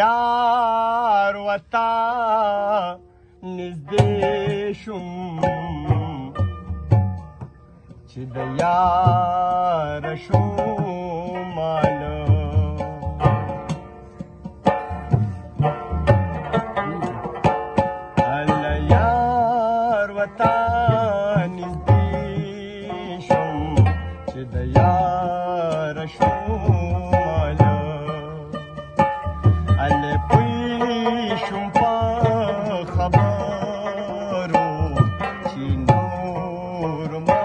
یار وتا نږدې شوم چې د یار شومانه هله یار وتا نږدې شوم چې د یار شومانه هله پوی شوم په خبرو چې نور ما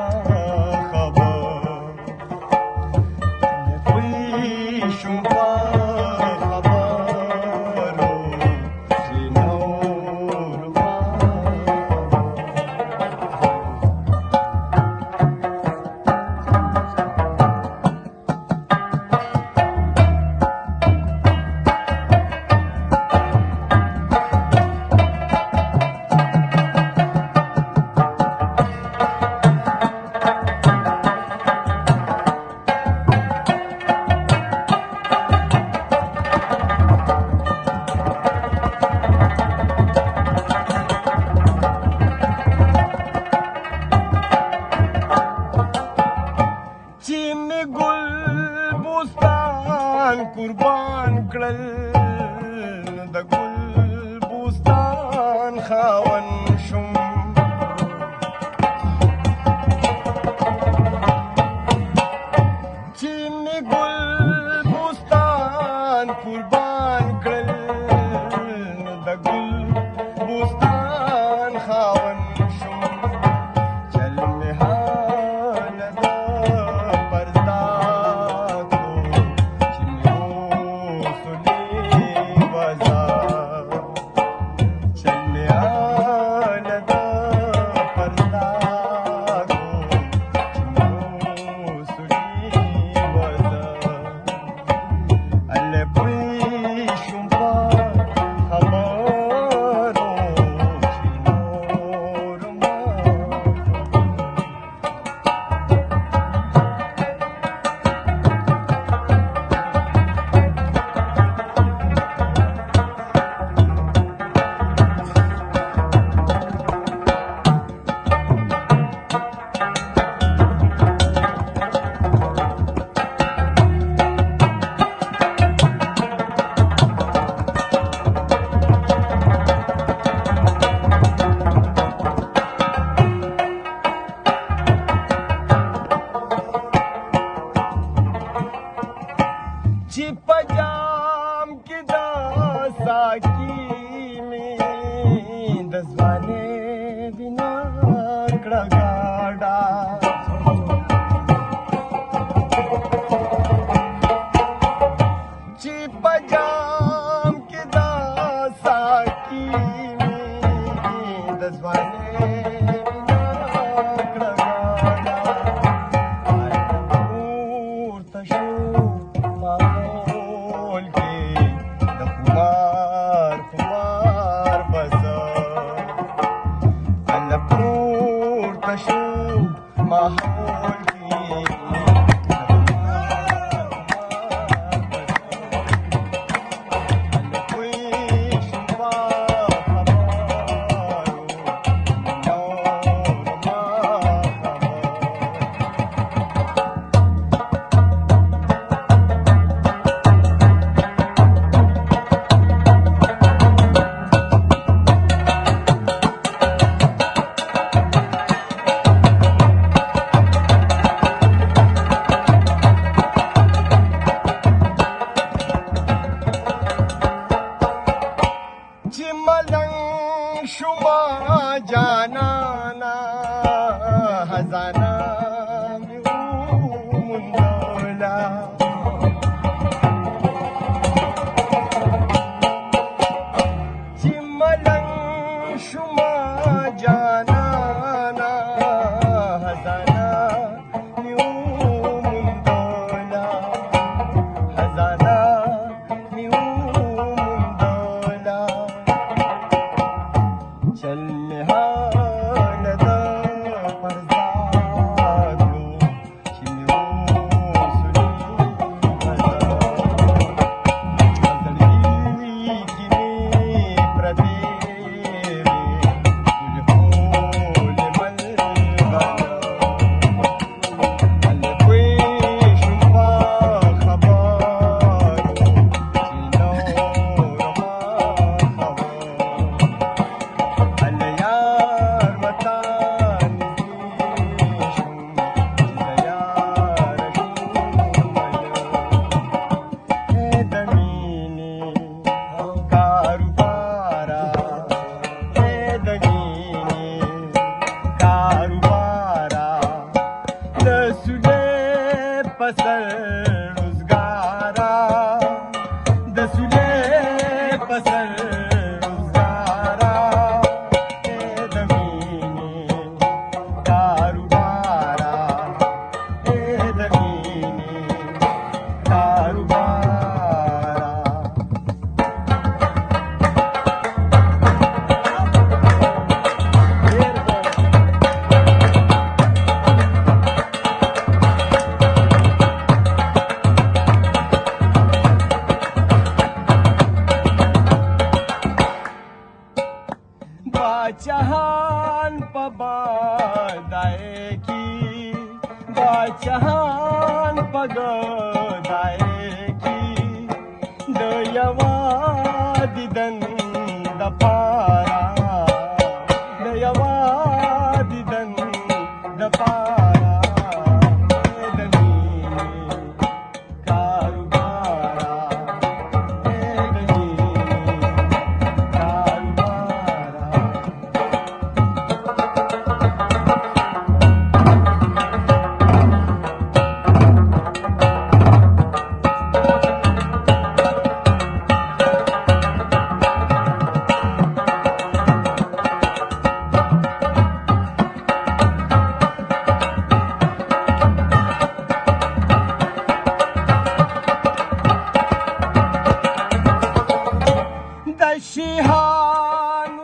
قربان کړل د ګل بوستان خاوند شوم چې مې ګل بوستان قربان کړل د ګل بوستان خاوند شوم چل مې حال د پردا چې په جام کې دا ساقي مې د ځوانۍ بنا کړه ګاډه چې په جام کې دا ساقي مې د ځوانۍ بنا کړه ګاډه پورته شو شما جانانا خزانه مې وموندله چې ملنګ شما جانانا خزانه مې وموندله خزانه مې وموندله چل مې حال बाचहान पबादायकी बाचहान पगदायकी दयवादी दंदपारा दयवादी दंदपारा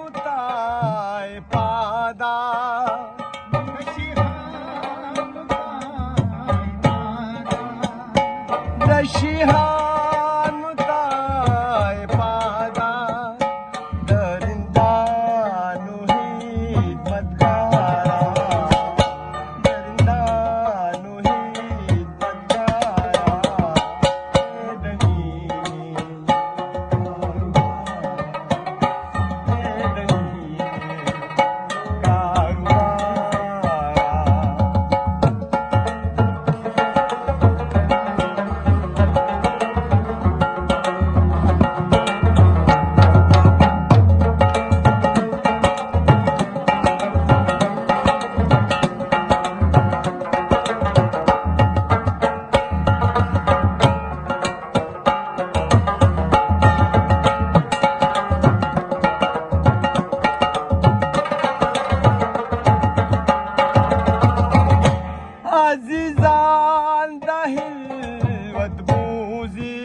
दशिहानुताय पादा दशिहानुताय पादा दरिंदानुहित मद्गारा दरिंदानुहित मद्गारा Azizan dahil wadbuzi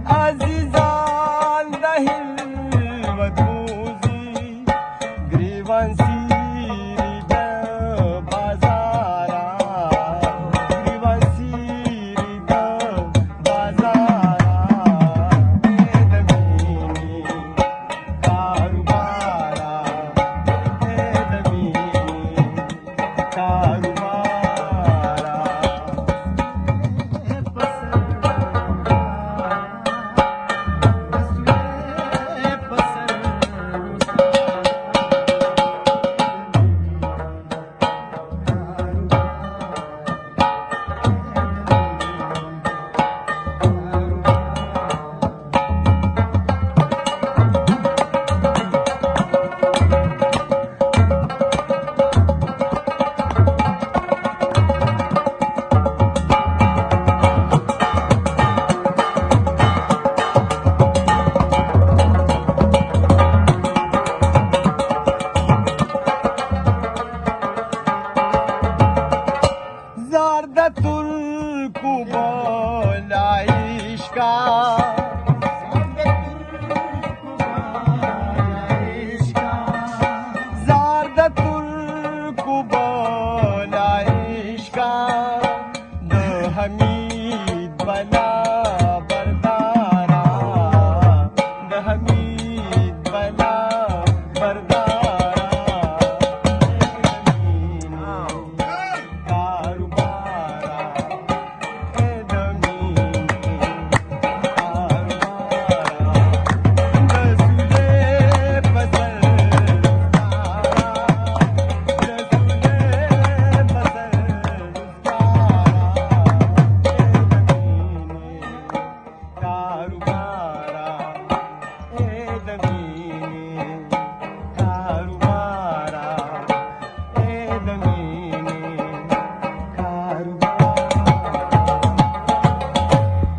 Azizan dahil wadbuzi Grivansi rida bazara Grivansi rida bazara Edamini karubara Zardatul kubola ishka Zardatul kubola ishka Da Hamid bana